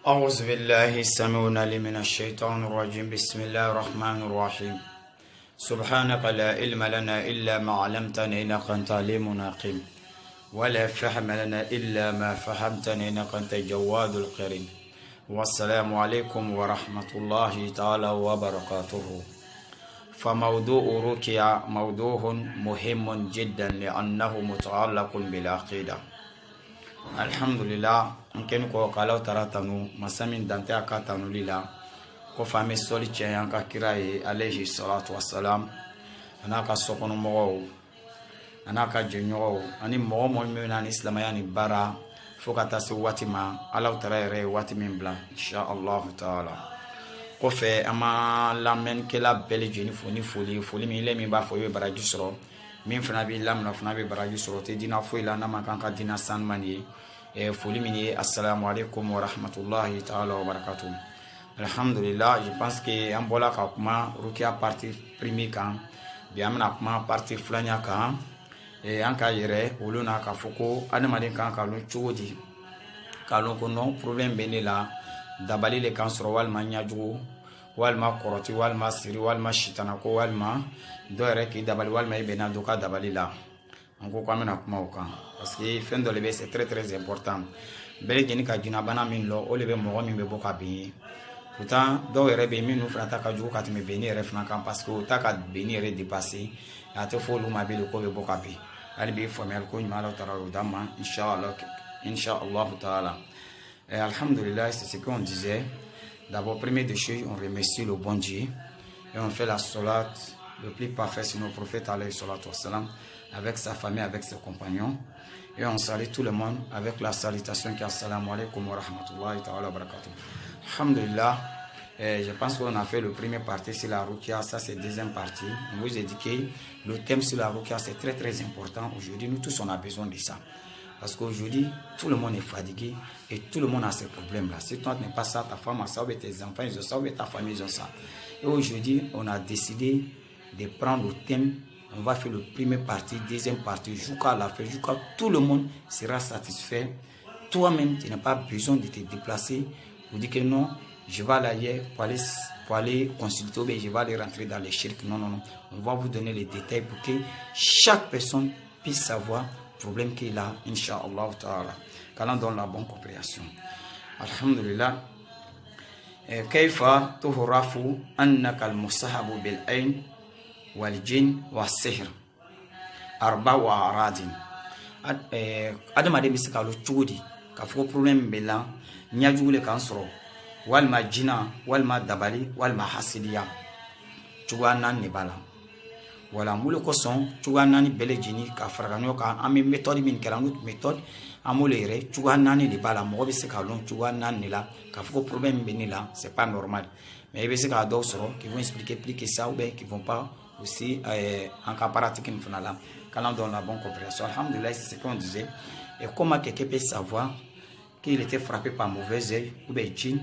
أعوذ بالله السميع العليم من الشيطان الرجيم. بسم الله الرحمن الرحيم. سبحانك لا علم لنا إلا ما علمتنا إنك أنت العليم الحكيم، ولا فهم لنا إلا ما فهمتنا إنك أنت الجواد الكريم. والسلام عليكم ورحمة الله تعالى وبركاته. فموضوع رقية موضوع مهم جدا لأنه متعلق بالعقيدة. الحمد لله ممكن كو قالوا تراتنو مسامين دانتي اكاتنو ليلا كو فامي سولي تشيان كاكراي عليه الصلاه والسلام. انا كسوكونو مو انا كجنيو اني مو من الاسلام يعني برا فوكاتا سواتي ما الله ترى واتي من بلا ان شاء الله تعالى. كو في اما لامن كلا بلجيني فوني فولي مي لمي با فوي براجي سرو min fana bi lamna fana bi baraji soro te dina fo ila na man kan ka dina san mani foli mini assalamu alaikum wa rahmatullahi ta'ala wa barakatuh. Alhamdulillah, je pense que en bola ka kuma rukia partie premier kan bi amna kuma partie flanya kan an ka yere woluna ka foko adamade kan ka lo chodi ka lo ko no problème benela dabali le kan soro wal manyajugo walma koroti walma siri walma shitana ko walma doere ki dabali walma ibena doka dabali la anko kwa mena kuma oka parce que fin de lever c'est très important. Bele jeni ka jina bana min lo o lebe mo mi be boka bi pourtant doere be min nu frata ka jugo ka teme beni re fna kan parce que ta ka beni re dépasser ate fo lu ma be ko be boka bi ali be formel ko nyama la tarawo dama inshallah taala. Alhamdulillah, c'est ce qu'on disait. D'abord, premier des choses, on remercie le bon Dieu et on fait la salat le plus parfait sur nos prophètes alayhi salatu wassalam, avec sa famille, avec ses compagnons, et on salue tout le monde avec la salutation qui est assalamu alaikum wa rahmatullahi ta'ala wa barakatuh. Alhamdulillah, je pense qu'on a fait le premier partie sur la rukia, ça c'est deuxième partie. On vous a dit que le thème sur la rukia c'est très important. Aujourd'hui, nous tous on a besoin de ça. Parce qu'aujourd'hui, tout le monde est fatigué et tout le monde a ces problèmes-là. Si toi, tu n'es pas ça, ta femme a ça, ou tes enfants, ils ont ça, ou ta famille, ils ont ça. Et aujourd'hui, on a décidé de prendre le thème. On va faire le premier partie, deuxième partie, jusqu'à la fin, jusqu'à tout le monde sera satisfait. Toi-même, tu n'as pas besoin de te déplacer pour dire que non, je vais aller ailleurs pour aller consulter, ou bien je vais aller rentrer dans les shirks. Non. On va vous donner les détails pour que chaque personne puisse savoir problème qu'il a, Inch'Allah ta'ala, qu'Allah donne la bonne compréhension. Alhamdulillah. Kaifa tuhrafu annaka al-musahabu bil-ayn wal-jinn was-sihr arba wa aradin. Adamade bi sika lo chudi ka fo problème bela nyajule kan soro walma jina walma dabali walma hasidiya chuana ne bala wala mule ko son chuga nani bele jini ka faraganyo ka ami méthode min keranu méthode amule re chuga nani de bala mo be se ka lon chuga nani la ka foko problème beni la c'est pas normal. Mais be se ka do soro qui vont expliquer plus que ça ou bien qui vont pas aussi en cas pratique in finala quand on donne la bonne compréhension. Alhamdulillah, c'est ce qu'on disait. Et comment quelqu'un peut savoir qu'il était frappé par mauvais œil ou bien djinn,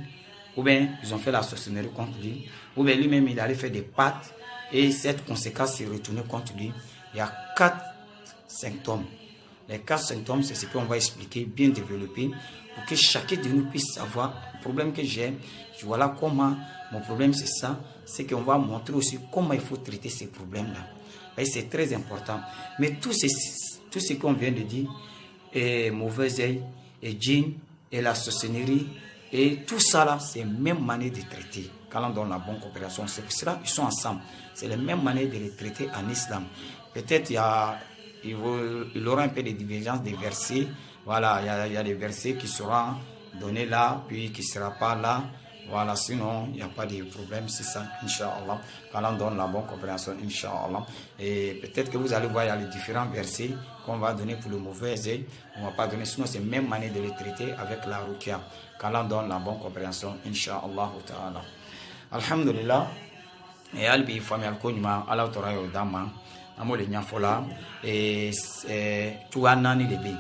ou bien ils ont fait la sorcellerie contre lui, ou bien lui-même il allait faire des pactes et cette conséquence s'est retournée contre lui. Il y a 4 symptômes. Les 4 symptômes, c'est ce qu'on va expliquer, bien développer, pour que chacun de nous puisse savoir le problème que j'ai. Voilà comment mon problème c'est ça. C'est qu'on va montrer aussi comment il faut traiter ces problèmes-là. Et c'est très important. Mais tout ce qu'on vient de dire, et mauvais œil, et djinn, et la sorcellerie, et tout ça là, c'est la même manière de traiter. Quand on donne la bonne coopération, c'est pour cela qu'ils sont ensemble. C'est la même manière de les traiter en islam. Peut-être il y aura un peu de divergence des versets. Voilà, il y a des versets qui seront donnés là, puis qui ne seront pas là. Voilà, sinon, il n'y a pas de problème, c'est ça, Inch'Allah. Quand on donne la bonne compréhension, Inch'Allah. Et peut-être que vous allez voir, il y a les différents versets qu'on va donner pour le mauvais œil. On ne va pas donner, sinon c'est la même manière de les traiter avec la rukia. Quand on donne la bonne compréhension, Inch'Allah ta'ala. Alhamdulillah. Et albi famille alkonyma ala torayo dama amole nyafola et tuanani lebe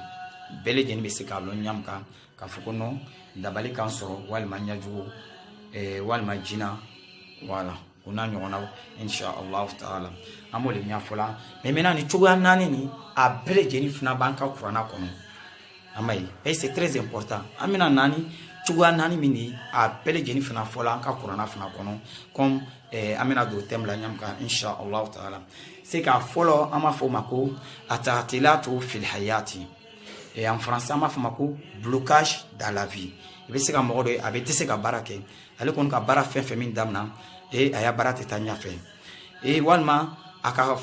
bele jeni be sika lo nyamka ka fukono dabali kan soro walma nyaju walma jina wala kuna nyona inshallah taala amole nyafola mais maintenant ni tuanani ni a bele jeni funa banka kurana kono amai et c'est très important amina nani cogoya naani min ni a bɛɛ lajɛlen fana fɔla an ka kuranna fana kɔnɔ comme an bɛna don thème la ɲam kan insha Allah taala c'est k'a fɔlɔ an b'a fɔ o ma ko atatilatu fil hayati en français an b'a fɔ o ma ko blocage dans la vie i bɛ se ka mɔgɔ dɔ ye a bɛ tɛ se ka baara kɛ ale kɔni ka baara fɛn fɛn min damina a y'a baara tɛ taa ɲɛfɛ walima a ka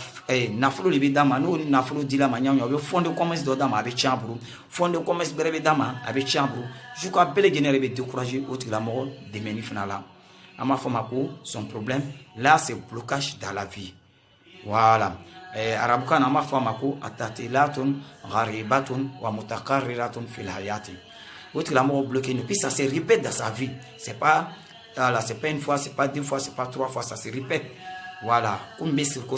nafolo de bɛ d'a ma n'o nafolo dila ma ɲaŋ o bɛ fond de commerce dɔ d'a ma a bɛ tiɲɛ a bolo fond de commerce bɛrɛ bɛ d'a ma a bɛ tiɲɛ a bolo jusqu'à bɛɛ lajɛlen yɛrɛ bɛ décourager o tigilamɔgɔ dɛmɛni fana la an b'a fɔ o ma ko son problème là c'est blocage dans la vie voilà arabukan an b'a fɔ a ma ko atatilatun gharibatun wa mutakarriratun fil hayati o tigilamɔgɔ bloqué puis ça se répète dans sa vie c'est pas une fois c'est pas deux fois c'est pas trois fois ça se répète. Voilà, comme circo,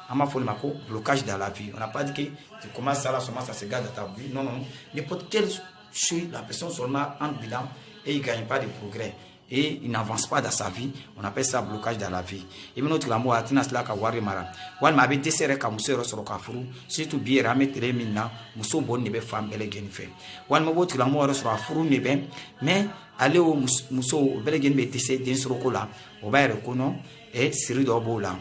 on m'a fait le blocage dans la vie. On n'a pas dit que tu commences à la semence, ça se garde dans ta vie. Non, non, n'importe quelle chose, la personne seulement entre dedans et il ne gagne pas de progrès. Et il n'avance pas dans sa vie. On appelle ça blocage dans la vie. Et bien, notre l'amour, c'est là que Wari Mara. Wal m'a dit que comme monsieur sur le Kafuru, surtout bien ramettre les mines, monsieur bon nebe femme belle gagne fait. Wal m'a dit que l'amour sur la Furu nebe, mais aller au monsieur belle gagne bétissé d'un sur le cola, au bail reconnaissant. Et siri dɔ b'o la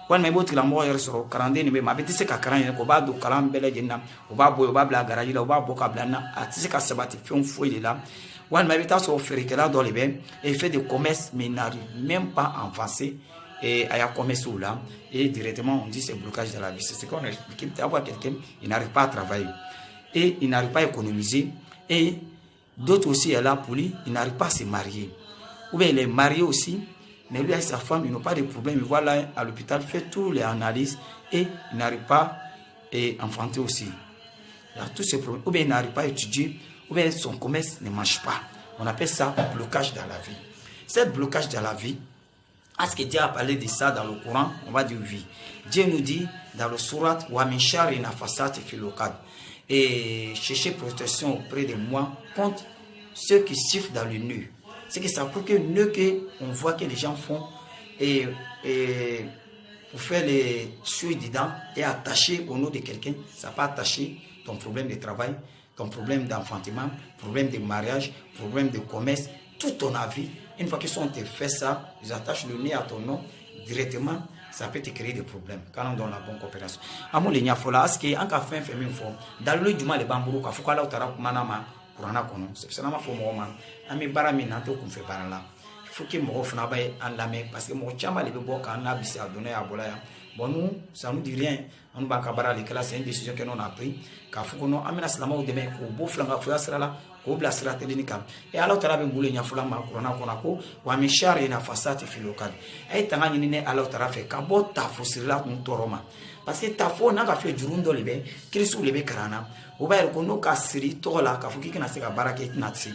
walima i b'o tigilamɔgɔ yɛrɛ sɔrɔ kalanden nin bɛ ma a bɛ tɛ se ka kalan yɛrɛ o b'a don kalan bɛɛ lajɛlen na o b'a bɔ o b'a bila garaji la o b'a bɔ ka bila na a tɛ se ka sabati fɛn foyi de la walima i bɛ taa sɔrɔ feerekɛla dɔ de bɛ et fait de commerce mais n'arrive même pas à avancer et à y commerce ou là et directement on dit c'est blocage de la vie c'est ce qu'on explique tu vois quelqu'un il n'arrive pas à travailler et il n'arrive pas à économiser et d'autres aussi est là pour lui il n'arrive pas à se marier ou bien il est marié aussi. Mais lui et sa femme, ils n'ont pas de problème. Ils vont là à l'hôpital, fait toutes les analyses et ils n'arrivent pas à enfanter aussi. Il y a tous ces problèmes. Ou bien il n'arrive pas à étudier, ou bien son commerce ne marche pas. On appelle ça blocage dans la vie. Cette blocage dans la vie, est-ce que Dieu a parlé de ça dans le Coran? On va dire oui. Dieu nous dit dans le surat wa min sharri nafasati fil uqad. Et chercher protection auprès de moi contre ceux qui sifflent dans le nœud. C'est que ça prouve que nœud qu'on voit que les gens font et pour faire les choses dedans et attacher au nom de quelqu'un, ça peut attacher ton problème de travail, ton problème d'enfantement, problème de mariage, problème de commerce, toute ton avis. Une fois qu'ils ont fait ça, ils attachent le nez à ton nom directement, ça peut te créer des problèmes quand on donne la bonne coopération. Amour les niafola, est-ce que en cas fait une fois dans le du mal les bambous, quand faut qu'on la utara manama. C'est ça m'a fait moi ami bara min na to kun fait bara la il faut que mo fana ba en lamé parce que mo chamba le bo kan na bisi a donner à bola ya bon nous ça nous dit rien on ba ka bara les classes c'est une décision que nous a pris ka fu ko no amina salama o deme ko bo flanga fu asra la ko bla sra telenika et alors tara be mbule nya fulama corona kona ko wa mi shari na fasati fi local ay tanga ni ne alors tara fe ka bo ta fu sira mun toroma parce que ta fo na ka fe jurundo le be kristu le be karana o ba ko no ka siri to la ka fu ki kana se ka barake tinatsi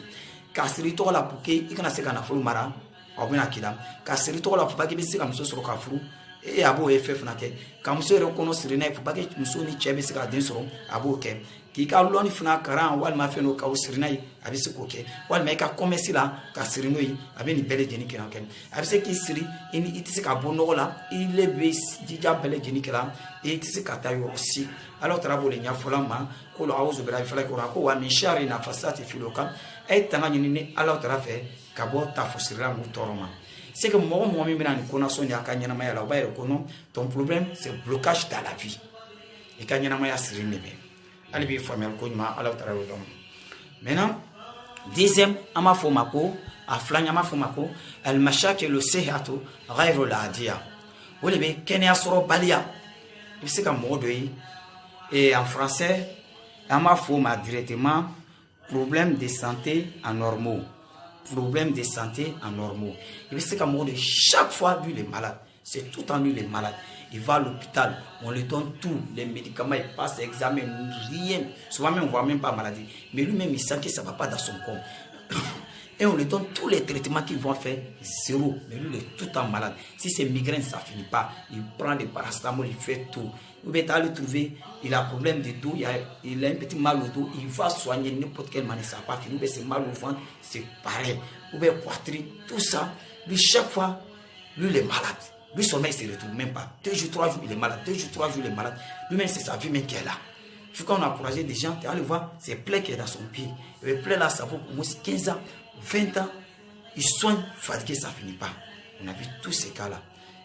ka siri to la pour que i kana se ka na fulu mara o bina kila ka siri to la fu ba ke bi se ka muso soro ka furu et abo ff na ke ka muso re ko no siri na fu ba ke muso ni chebe se ka den soro abo ke ki ka loni funa karan wal ma fe no ka siri na abi se ko ke wal ma ka commerce la ka siri no yi abi ni bele jeni kiran ken abi se ki siri ini itise ka bono la ile be dija bele jeni kiran et itise ka tayo aussi alors trabo le nya folama ko lo awuzu bela fala ko ko wa min shari na fasati filoka et tanga ni alors trafe ka bo ta fosira mu toroma c'est que moi mi bena ni kona so nya ka nyana maya la ba ko non ton problème c'est blocage dans la vie et ka nyana maya siri nebe ali bi famel ko ma alors trabo dom maintenant deuxième ama fomako a flanya ma fomako al mashakil sihatu ghayru al adiya wole be kenya soro balia c'est comme mot et en français ama foma directement problème de santé anormaux. Problème de santé anormaux. Il sait qu'à mot de chaque fois lui il est malade. C'est tout en lui il est malade. Il va à l'hôpital, on lui donne tout, les médicaments, il passe l'examen, rien. Souvent même on ne voit même pas maladie. Mais lui-même il sent que ça ne va pas dans son corps. Et on lui donne tous les traitements qu'il va faire, zéro. Mais lui il est tout le temps malade. Si c'est migraine, ça ne finit pas. Il prend des paracétamol, il fait tout. Vous pouvez le trouver, il a un problème de dos, il a un petit mal au dos, il va soigner n'importe quelle manière, ça n'a pas fini. Vous pouvez c'est mal au ventre, c'est pareil. Vous pouvez poitrine, tout ça. Lui, chaque fois, lui, il est malade. Lui, son mec, il ne se retrouve même pas. 2 jours, 3 jours, il est malade. 2 jours, 3 jours, il est malade. Lui-même, c'est sa vie même qui est là. Je crois qu'on a encouragé des gens, tu vas aller voir, c'est plaie qui est dans son pied. Et les plaies là, ça vaut au moins 15 ans, 20 ans. Ils soignent, fatigués, ça ne finit pas. On a vu tous ces cas-là.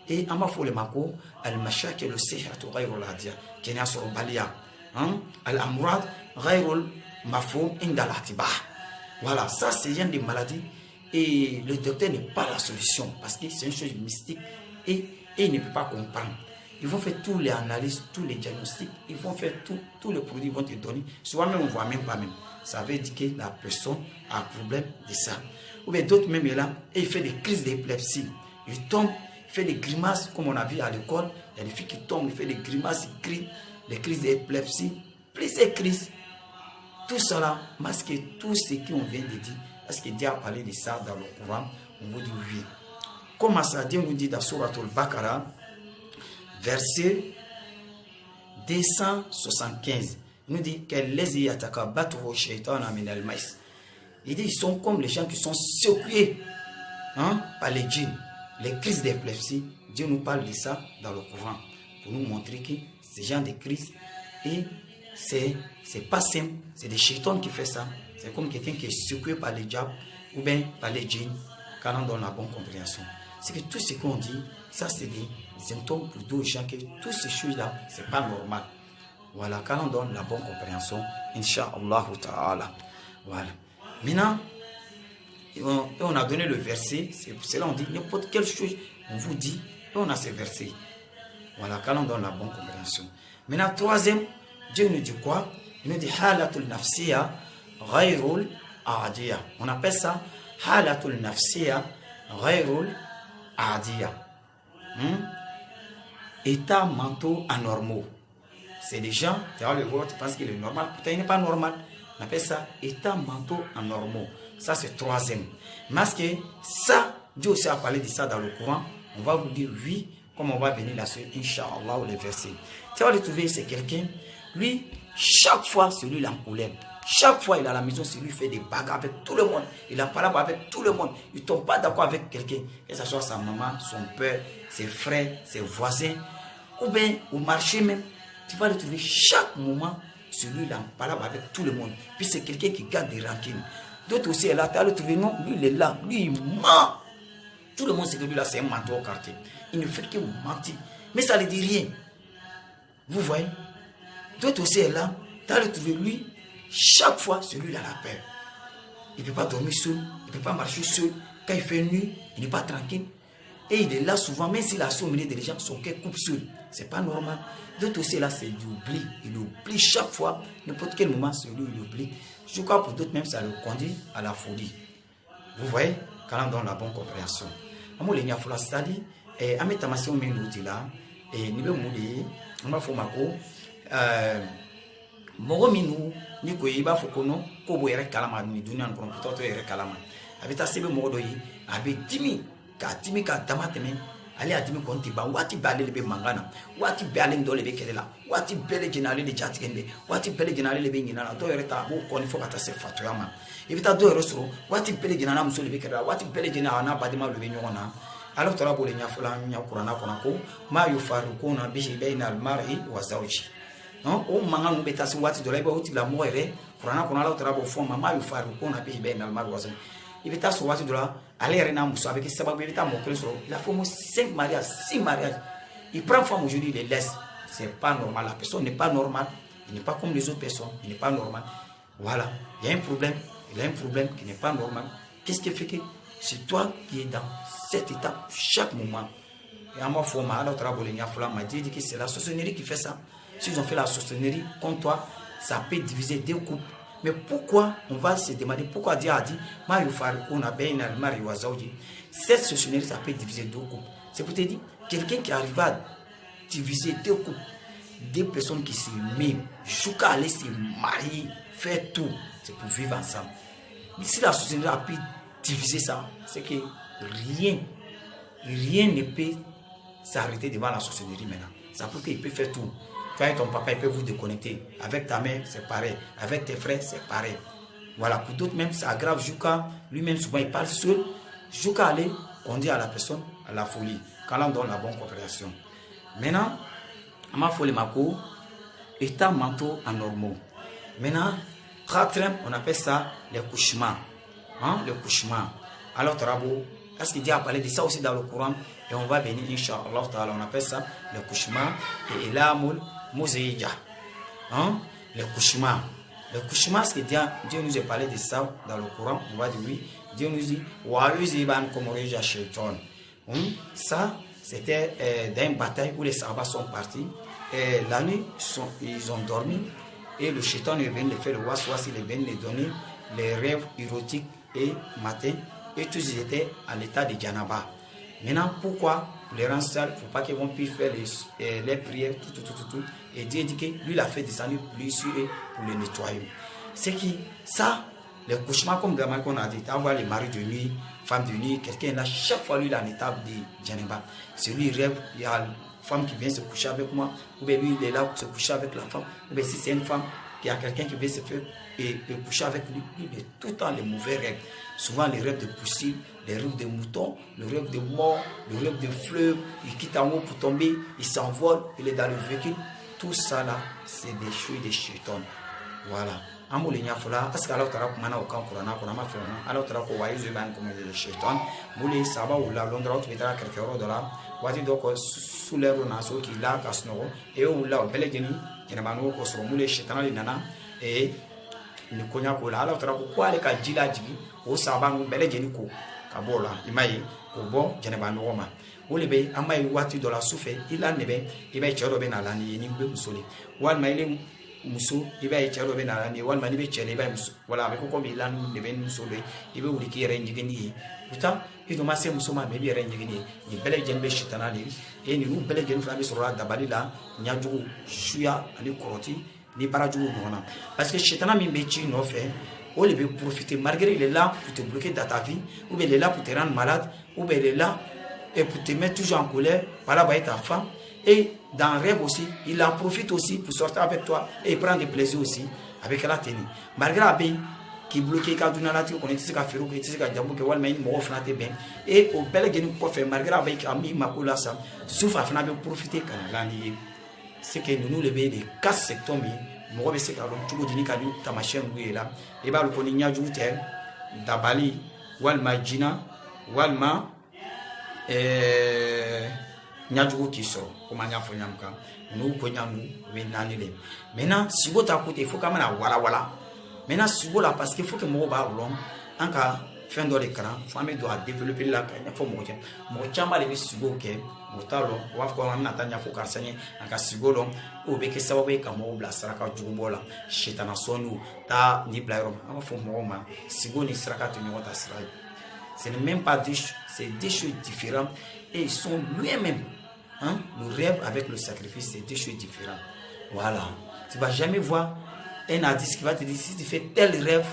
Et à ma foule, Mako, al-Mashak et le Sehatu Ghayrul Hadia, qui est né sur Balia. Al-Amrad Ghayrul Mafoum Indal Atiba. Voilà, ça c'est une des maladies. Et le docteur n'est pas la solution parce que c'est une chose mystique et il ne peut pas comprendre. Ils vont faire toutes les analyses, tous les diagnostics, ils vont faire tous les produits, ils vont te donner. Souvent même, on ne voit même pas même. Ça veut dire que la personne a un problème de ça. Ou bien d'autres même là, et il fait des crises d'épilepsie. Il tombe, il fait des grimaces, comme on a vu à l'école. Il y a des filles qui tombent, il fait des grimaces, il crie, des crises d'épilepsie, plusieurs crises. Tout cela masque tout ce qu'on vient de dire. Est-ce que Dieu a parlé de ça dans le Coran? On vous dit oui. Comme ça, Dieu nous dit dans Surat al-Baqarah, verset 275, il nous dit que les il dit ils sont comme les gens qui sont secoués par les djinns, les crises d'épilepsie. Dieu nous parle de ça dans le Coran pour nous montrer que ces gens de crises, et c'est pas simple, c'est des chétons qui font ça. C'est comme quelqu'un qui est secoué par les diables ou bien par les djinns, quand on donne la bonne compréhension. C'est que tout ce qu'on dit, ça c'est des symptômes pour d'autres gens que toutes ces choses-là, c'est pas normal. Voilà, quand on donne la bonne compréhension, Inch'Allah ta'ala. Voilà. Maintenant, on a donné le verset, c'est pour cela on dit n'importe quelle chose, on vous dit, et on a ces versets. Voilà, quand on donne la bonne compréhension. Maintenant, troisième, Dieu nous dit quoi? Il nous dit halatul nafsiya ghayrul adiya. On appelle ça halatul nafsiya ghayrul adiya. État mentaux anormaux. C'est des gens, tu vas le voir, tu penses qu'il est normal, pourtant il n'est pas normal. On appelle ça état mentaux anormaux. Ça c'est troisième. Parce que ça, Dieu aussi a parlé de ça dans le Coran. On va vous dire oui, comme on va venir là-dessus, Inch'Allah, les versets. Tu vas le trouver, c'est quelqu'un, lui, chaque fois, c'est lui l'encoulème. Chaque fois, il est à la maison, c'est lui fait des bagarres avec tout le monde. Il en parle avec tout le monde. Il ne tombe pas d'accord avec quelqu'un, que ce soit sa maman, son père, ses frères, ses voisins, ou bien au marché même. Tu vas le trouver chaque moment, celui-là en parle avec tout le monde. Puis c'est quelqu'un qui garde des rancunes. D'autres aussi, là, tu vas le trouver, non, lui, il est là, lui, il ment. Tout le monde sait que lui, là, c'est un menteur au quartier. Il ne fait que mentir. Mais ça ne dit rien. Vous voyez? D'autres aussi est là, tu vas le trouver, lui, chaque fois, celui-là a la peur. Il ne peut pas dormir seul, il ne peut pas marcher seul. Quand il fait nuit, il n'est pas tranquille. Et il est là souvent, même s'il a assis au milieu des gens, son cœur coupe seul. Ce n'est pas normal. D'autres aussi là, c'est du oubli. Il oublie chaque fois, n'importe quel moment, celui il oublie. Je crois pour d'autres même, ça le conduit à la folie. Vous voyez, quand on donne la bonne compréhension. C'est-à-dire, ametamasi omenuti là, et nibe mouli, on va faire ma go. Mogo minu ni ko iba fokono ko bo yere kalama ni dunia no to yere kalama abita sebe mogo do yi abe timi ka damateme ali adimi konti ba wati bale be mangana wati bale ndole be kelela wati bele jinale de chatikende wati bele jinale le be ngina to yere ta bo ko ni fokata se fatu yama ibita do yere so wati bele jinana muso le be kelela wati bele jinana na badima le be nyona alors tora bo le nya fula nya qur'ana konako ma yufarukuna bihi baina al-mar'i wa zawji. O mangan beta si wati dola iba uti la moire kurana kuna la utarabo foma ma yufaru kuna bi be na maru wasan ibita so wati dola ale rena muso avec sababu ibita mo kreso la fomo 5 mariages 6 mariages il prend femme aujourd'hui il les laisse. C'est pas normal, la personne n'est pas normale, il n'est pas comme les autres personnes, il n'est pas normal. Voilà, il y a un problème, il a un problème qui n'est pas normal. Qu'est-ce qui fait que c'est toi qui es dans cette étape chaque moment? Et à ma forme alors travailler nya fula m'a dit que c'est la sorcellerie qui fait ça. S'ils ont fait la sorcellerie contre toi, ça peut diviser deux couples. Mais pourquoi on va se demander pourquoi Dieu a dit cette sorcellerie, ça peut diviser deux couples. C'est pour te dire, quelqu'un qui arrive à diviser deux couples, deux personnes qui s'aiment, jusqu'à aller se marier, faire tout, c'est pour vivre ensemble. Mais si la sorcellerie a pu diviser ça, c'est que rien ne peut s'arrêter devant la sorcellerie maintenant. Ça prouve qu'il peut faire tout. Toi et ton papa, il peut vous déconnecter. Avec ta mère, c'est pareil. Avec tes frères, c'est pareil. Voilà, pour d'autres même, c'est aggrave. Jusqu'à lui-même, souvent, il parle seul. Jusqu'à aller conduire à la personne à la folie. Quand on donne la bonne compréhension. Maintenant, à ma folie, états mentaux anormaux. Maintenant, quatrième, on appelle ça les couchements. Hein, le couchement. Alors, Tarabo, est-ce qu'il Dieu a parlé de ça aussi dans le Coran? Et on va venir, Inch'Allah, on appelle ça le couchement et Ilamul Mouzeïja. Hein, le couchement. Le couchement, est-ce que Dieu nous a parlé de ça dans le Coran? On va dire oui. Dieu nous dit, ça, c'était dans une bataille où les Sahaba sont partis. Et la nuit, ils ont dormi. Et le shaitan est venu les faire le waswas, il est venu les donner les rêves érotiques et matin. Et tous ils étaient à l'état de Janaba. Maintenant, pourquoi pour les rendre sales, il ne faut pas qu'ils vont plus faire les prières, tout. Et Dieu dit que lui, il a fait descendre plus sur eux pour les nettoyer. C'est qui ça, le cauchemar, comme Gamal qu'on a dit, tu vois les maris de nuit, femmes de nuit, quelqu'un là, chaque fois lui, il a une étape de Janaba. C'est lui, il rêve, il y a femme qui vient se coucher avec moi, ou bien lui il est là pour se coucher avec la femme, ou bien si c'est une femme, il y a quelqu'un qui vient se faire et coucher avec lui, il est tout le temps les mauvais rêves. Souvent les rêves de poussive, les rêves de moutons, le rêve de mort, le rêve de fleuve, il quitte en haut pour tomber, il s'envole, il est dans le véhicule. Tout ça là, c'est des choses des chétons. Voilà. Amoulinya nyafula est-ce que alors tu as comment au camp corona qu'on a fait alors tu as quoi ils ont comme les chétons mouli saba ou la londra tu verras quelques euros de là wati donc sous l'air on a ceux qui là casno et ou là belle geni ina manu ko so mouli chétons li nana et ni konya ko la alors tu as quoi les ka jila jigi o saba ngu belle geni ko kabola imai ko bo jene ba no ma wole be amai wati de la souffle il a nebe il va chero be na la ni be musoli wal maile muso iba e chero be na ni wal mani be chele iba muso wala be ko mi lan de ben muso be ibe wuli ki yere njigeni puta ido ma se muso ma be yere njigeni ni bele jen be shitana li e ni nu bele jen fra be sura dabali la nyajugu shuya ali koroti ni barajugu nona parce que shitana mi be chi no fait on le veut profiter malgré il est là pour te bloquer dans ta vie ou bien il est là pour te rendre malade ou bien il est là et pour te mettre toujours en colère par là ta femme. Et dans le rêve aussi, il en profite aussi pour sortir avec toi et prendre du plaisir aussi avec la tenue. Malgré la paix qui bloque, qui a donné la tête, qu'on est ici à faire, qui est ici à Djabou, qui va mettre mon offre bien. Et au bel gain pour faire malgré la paix qui a mis ma couleur ça, sauf à faire profiter quand l'année. C'est que nous lever les 4 secteurs, moi je sais qu'à l'autre dîner quand nous ta machine est là, et bah le connaît ajouté d'abali, walma jina, walma nyajugo kiso kuma nya fo nyamka nu ko nyamu we nanile maintenant si vous ta côté il faut quand même wala maintenant si vous là parce qu'il faut que mo ba long anka fin de l'écran faut me doit développer la kanya fo mo chamba le sigo ke mo talo wa ko amna tanya fo karsanye anka sigo lo o be ke sababu ka mo bla saraka jugobola shetana sonu ta ni bla ro ama fo mo ma sigo ni saraka to nyota srai ce n'est même pas c'est des choses différentes et ils sont lui-même. Hein? Le rêve avec le sacrifice, c'est deux choses différentes. Voilà. Tu ne vas jamais voir un artiste qui va te dire si tu fais tel rêve,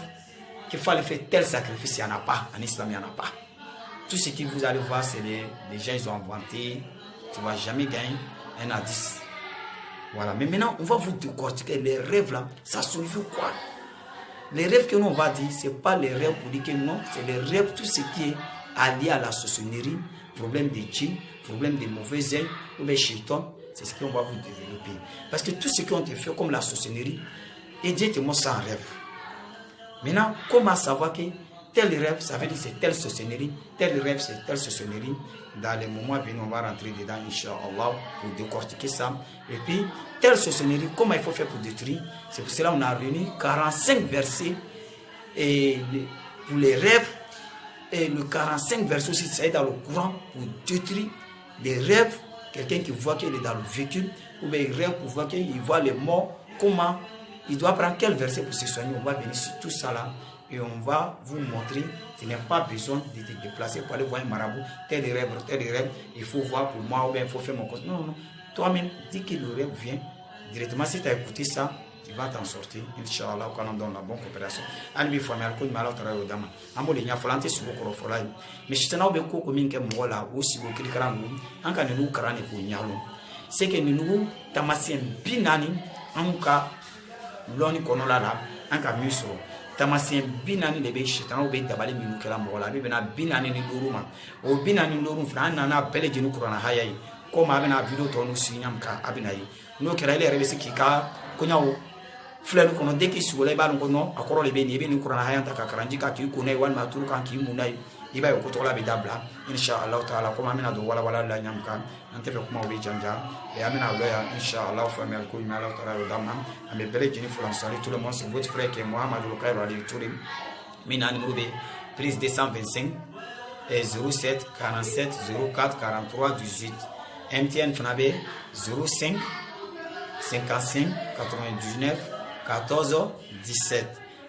qu'il faut aller faire tel sacrifice, il n'y en a pas. En islam, il n'y en a pas. Tout ce que vous allez voir, c'est les gens, ils ont inventé. Tu ne vas jamais gagner un artiste. Voilà. Mais maintenant, on va vous décortiquer les rêves là. Ça signifie quoi? Les rêves que nous on va dire, ce n'est pas les rêves pour dire que non, c'est les rêves, tout ce qui est allié à la sorcellerie, problème des djinns, problème des mauvais ailes, ou des chétons, c'est ce qu'on va vous développer. Parce que tout ce qu'on te fait comme la sorcellerie, et Dieu te montre ça en rêve. Maintenant, comment savoir que tel rêve, ça veut dire c'est telle sorcellerie, tel rêve, c'est telle sorcellerie. Dans les moments venus, on va rentrer dedans, Inch'Allah, pour décortiquer ça. Et puis, telle sorcellerie, comment il faut faire pour détruire? C'est pour cela qu'on a réuni 45 versets et pour les rêves. Et le 45 verset aussi, ça est dans le courant pour détruire des rêves. Quelqu'un qui voit qu'il est dans le véhicule, ou bien il rêve pour voir qu'il voit les morts, comment il doit prendre quel verset pour se soigner. On va venir sur tout ça là et on va vous montrer. Tu n'as pas besoin de te déplacer pour aller voir un marabout, tel rêve, il faut voir pour moi ou bien il faut faire mon compte. Non, non, toi-même, dis que le rêve vient directement. Si tu as écouté ça, tu vas t'en sortir, Inch'Allah, quand on donne la bonne coopération. Albi formé al coup malo tara odama. Amole nya folante subo koro folai. Mais si tana obe ko ko min ke mola o si bo kilikarangu, anka ne nu karane ko nyalo. C'est que nous tamasien binani anka loni kono la anka muso. Tamasien binani de be shitana obe dabali minu kala mola be na binani ni duruma. O binani ndurun fra na bele jinu kurana hayai. Comme abena video tonu sinyam ka abinayi. No kera ile rebe sikika kunyawo fulani kono deki sugole ba ngono akoro le beni beni kurana hayanta ka karanji ka ki kunai wal maturu kan ki munai iba ko to la be dabla insha Allah taala ko amina do wala la nyam kan ante be kuma obi janja et amina lo ya insha Allah fa mer ko ina Allah taala dama ambe bele jini fulan sali tout le monde c'est votre frère qui est Mohamed Al Ali Tourim mina numéro B prise 225 et 07 47 04 43 18 MTN Fnabe 05 55 99 14 17.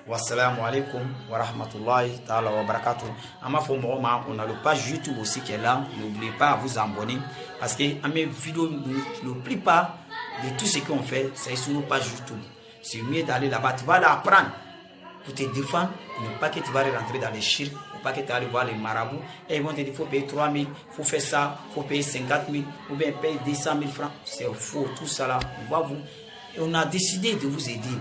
Wassalamu alaikum wa rahmatullahi ta'ala wa barakatuh. On a le page YouTube aussi qui est là. N'oubliez pas à vous abonner parce que à mes vidéos, la plupart de tout ce qu'on fait, c'est sur nos pages YouTube. C'est mieux d'aller là-bas. Tu vas l'apprendre pour te défendre. Ne pas que tu vas rentrer dans les shirk. Pas que tu vas aller voir les marabouts. Et ils vont te dire il faut payer 3 000, il faut faire ça, il faut payer 50 000, ou bien payer 200 000 francs. C'est faux, tout ça là. On va vous. Et on a décidé de vous aider.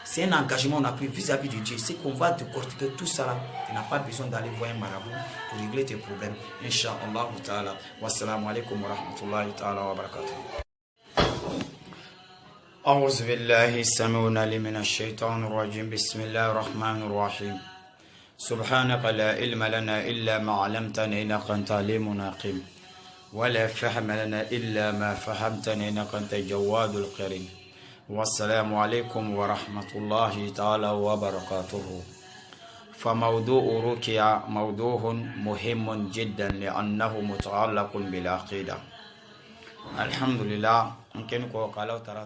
C'est un engagement qu'on a pris vis-à-vis de Dieu. C'est qu'on va décortiquer tout ça là. Tu n'as pas besoin d'aller voir un marabout pour régler tes problèmes. Inch'Allah ta'ala. Wassalamu alaikum wa rahmatullahi ta'ala wa barakatuh. أعوذ بالله السميع العليم من الشيطان الرجيم بسم الله الرحمن الرحيم سبحانك لا علم لنا إلا ما علمتنا إنك أنت عليم حكيم ولا فهم لنا إلا ما فهمتنا إنك أنت الجواد الكريم والسلام عليكم ورحمة الله تعالى وبركاته. فموضوع رقية موضوع مهم جدا لأنه متعلق بالعقيدة. الحمد لله. ممكن قالوا ترى